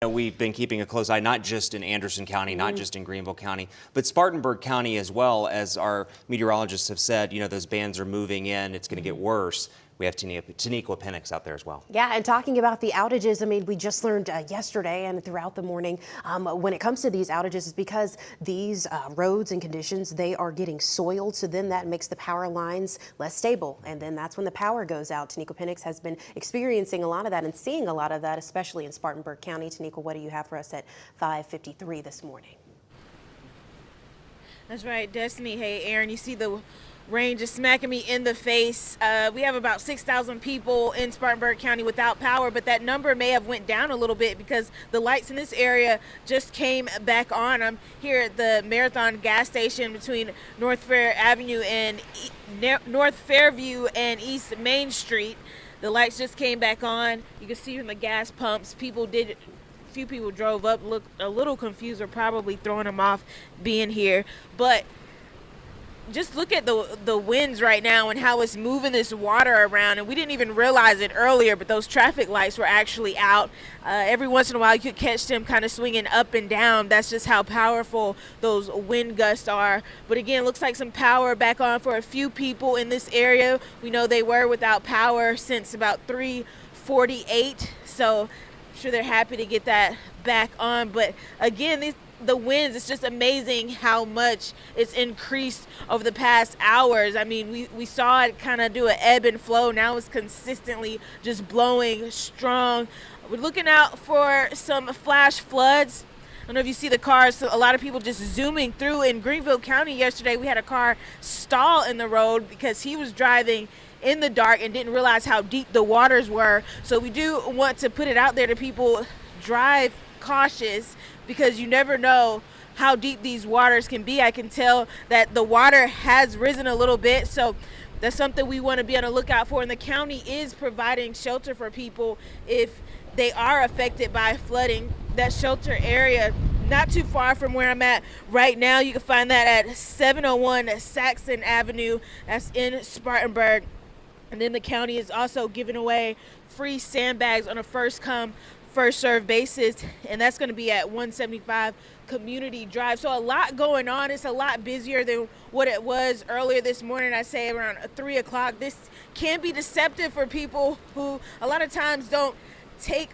We've been keeping a close eye, not just in Anderson County, not just in Greenville County, but Spartanburg County as well. As our meteorologists have said, those bands are moving in. It's going to get worse. We have Taniqua Penix out there as well. Yeah, and talking about the outages, I mean, we just learned yesterday and throughout the morning when it comes to these outages is because these roads and conditions, they are getting soiled. So then that makes the power lines less stable. And then that's when the power goes out. Taniqua Penix has been experiencing a lot of that and seeing a lot of that, especially in Spartanburg County. Taniqua, what do you have for us at 5:53 this morning? That's right, Destiny. Hey, Aaron, you see the rain just smacking me in the face. We have about 6,000 people in Spartanburg County without power, but that number may have went down a little bit because the lights in this area just came back on. I'm here at the Marathon gas station between North Fairview and East Main Street. The lights just came back on. You can see from the gas pumps, few people drove up, looked a little confused, or probably throwing them off being here. But just look at the winds right now and how it's moving this water around. And we didn't even realize it earlier, but those traffic lights were actually out. Every once in a while you could catch them kind of swinging up and down. That's just how powerful those wind gusts are. But again, looks like some power back on for a few people in this area. We know they were without power since about 3:48. So I'm sure they're happy to get that back on. But again, the winds, it's just amazing how much it's increased over the past hours. I mean, we saw it kind of do an ebb and flow. Now it's consistently just blowing strong. We're looking out for some flash floods. I don't know if you see the cars, so a lot of people just zooming through. In Greenville County yesterday, we had a car stall in the road because he was driving in the dark and didn't realize how deep the waters were. So we do want to put it out there to people, drive cautious, because you never know how deep these waters can be. I can tell that the water has risen a little bit, so that's something we want to be on the lookout for. And the county is providing shelter for people if they are affected by flooding. That shelter area not too far from where I'm at right now. You can find that at 701 Saxon Avenue. That's in Spartanburg. And then the county is also giving away free sandbags on a first come, first serve basis, and that's going to be at 175 Community Drive. So a lot going on. It's a lot busier than what it was earlier this morning. I say around 3 o'clock. This can be deceptive for people who a lot of times don't take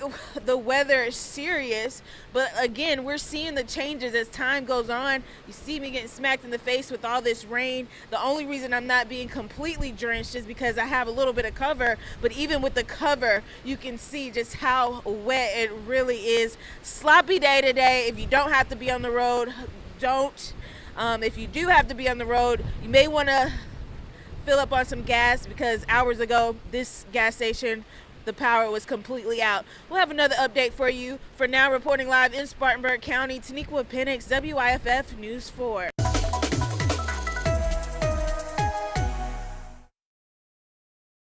the weather serious. But again, we're seeing the changes as time goes on. You see me getting smacked in the face with all this rain. The only reason I'm not being completely drenched is because I have a little bit of cover, but even with the cover, you can see just how wet it really is. Sloppy day today. If you don't have to be on the road, don't. If you do have to be on the road, you may want to fill up on some gas, because hours ago, this gas station, the power was completely out. We'll have another update for you. For now, reporting live in Spartanburg County, Taniqua Penix, WYFF News 4.